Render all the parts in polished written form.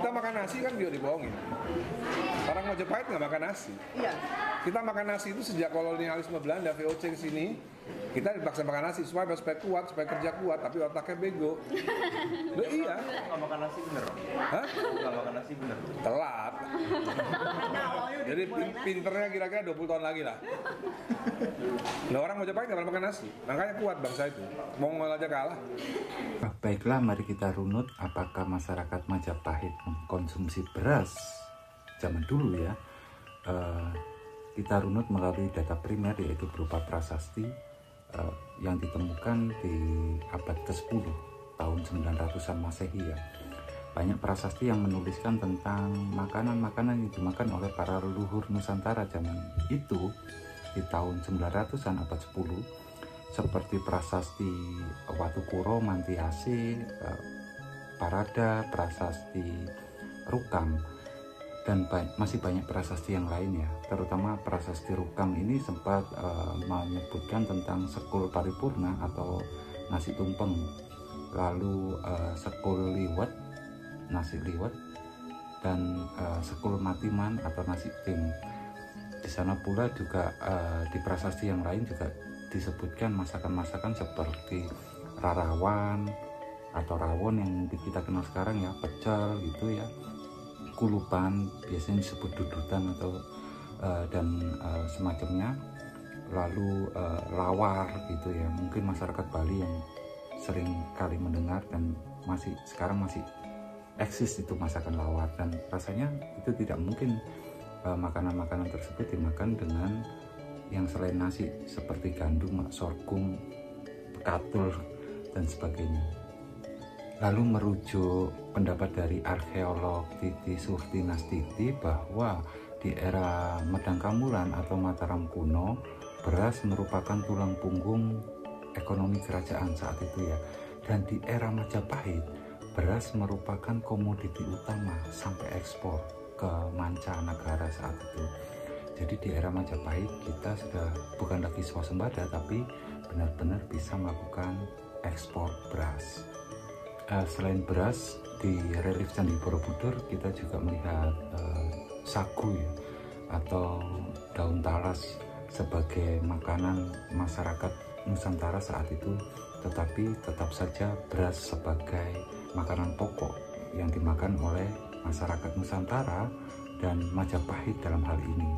Kita makan nasi kan juga dibohongin. Orang Majapahit nggak makan nasi. Iya. Kita makan nasi itu sejak kolonialisme Belanda, VOC ke sini, kita dipaksa makan nasi supaya kuat, supaya kerja kuat, tapi otaknya bego. Loh iya. Nggak makan nasi bener? Hah? Nggak makan nasi bener? Telat. Jadi pinternya kira-kira 20 tahun lagi lah. Nah, orang Majapahit nggak pernah makan nasi, makanya kuat bangsa itu. Mongol aja kalah. Baiklah, mari kita runut apakah masyarakat Majapahit mengkonsumsi beras zaman dulu ya. Kita runut melalui data primer, yaitu berupa prasasti yang ditemukan di abad ke-10 tahun 900-an Masehi ya. Banyak prasasti yang menuliskan tentang makanan-makanan yang dimakan oleh para leluhur Nusantara zaman itu di tahun 900-an abad 10, seperti prasasti Watukuro, Mantiasi, Parada, prasasti Rukam, dan masih banyak prasasti yang lain ya. Terutama prasasti Rukam ini sempat menyebutkan tentang sekul paripurna atau nasi tumpeng, lalu sekul liwet, nasi liwet, dan sekul matiman atau nasi tim. Di sana pula juga di prasasti yang lain juga disebutkan masakan-masakan seperti rarawan atau rawon yang kita kenal sekarang ya, pecel gitu ya, kulupan biasanya disebut dudutan atau dan semacamnya, lalu lawar gitu ya, mungkin masyarakat Bali yang sering kali mendengar dan sekarang masih eksis itu masakan lawar, dan rasanya itu tidak mungkin makanan-makanan tersebut dimakan dengan yang selain nasi seperti gandum, sorghum, katul, dan sebagainya. Lalu merujuk pendapat dari arkeolog Titi Surtinastiti bahwa di era Medang Kamulan atau Mataram kuno, beras merupakan tulang punggung ekonomi kerajaan saat itu ya. Dan di era Majapahit, beras merupakan komoditi utama sampai ekspor ke mancanegara saat itu. Jadi di era Majapahit kita sudah bukan lagi swasembada, tapi benar-benar bisa melakukan ekspor beras. Selain beras, di relief Candi Borobudur kita juga melihat sagu ya, atau daun talas sebagai makanan masyarakat Nusantara saat itu, tetapi tetap saja beras sebagai makanan pokok yang dimakan oleh masyarakat Nusantara dan Majapahit dalam hal ini.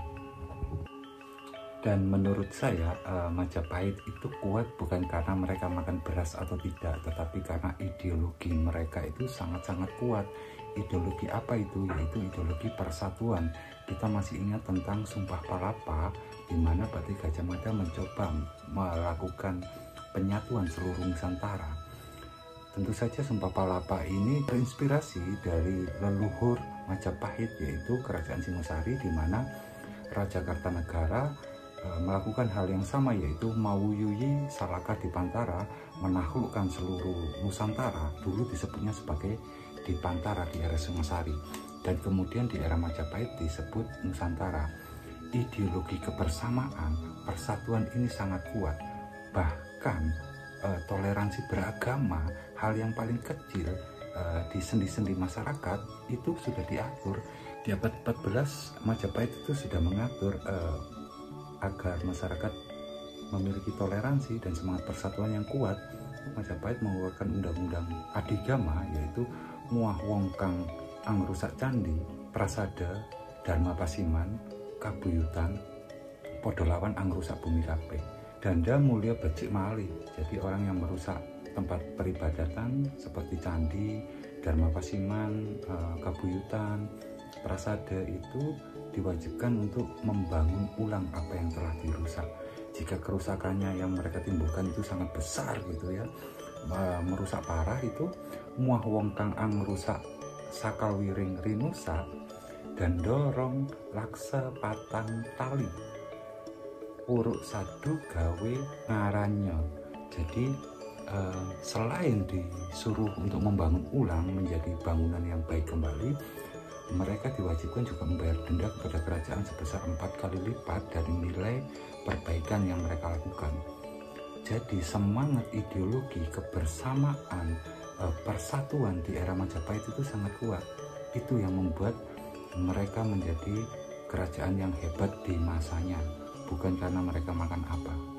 Dan menurut saya Majapahit itu kuat bukan karena mereka makan beras atau tidak, tetapi karena ideologi mereka itu sangat-sangat kuat. Ideologi apa itu? Yaitu ideologi persatuan. Kita masih ingat tentang Sumpah Palapa, di mana Patih Gajah Mada mencoba melakukan penyatuan seluruh Nusantara. Tentu saja Sumpah Palapa ini terinspirasi dari leluhur Majapahit, yaitu Kerajaan Singosari, di mana Raja Kartanegara melakukan hal yang sama, yaitu mawuyuyi Salaka Dipantara, menaklukkan seluruh Nusantara. Dulu disebutnya sebagai Dipantara di era Singosari, dan kemudian di era Majapahit disebut Nusantara. Ideologi kebersamaan, persatuan ini sangat kuat. Bahkan toleransi beragama, hal yang paling kecil di sendi-sendi masyarakat itu sudah diatur. Di abad 14 Majapahit itu sudah mengatur agar masyarakat memiliki toleransi dan semangat persatuan yang kuat. Majapahit mengeluarkan undang-undang adigama, yaitu Muah Wong Kang Angrusak Candi, Prasada, Dharma Pasiman, Kabuyutan, Podolawan Angrusak Bumi Kabeh, Danda Mulia Becik Mali. Jadi orang yang merusak tempat peribadatan seperti candi, Dharma Pasiman, Kabuyutan, Prasada itu diwajibkan untuk membangun ulang apa yang telah dirusak. Jika kerusakannya yang mereka timbulkan itu sangat besar gitu ya, merusak parah, itu Muah Wong Kang Angrusak Sakal Wiring Rinusa dan dorong laksa patang tali uruk sadu gawe ngaranyo. Jadi selain disuruh untuk membangun ulang menjadi bangunan yang baik kembali, mereka diwajibkan juga membayar denda kepada kerajaan sebesar 4 kali lipat dari nilai perbaikan yang mereka lakukan. Jadi semangat ideologi kebersamaan, persatuan di era Majapahit itu sangat kuat. Itu yang membuat mereka menjadi kerajaan yang hebat di masanya, bukan karena mereka makan apa.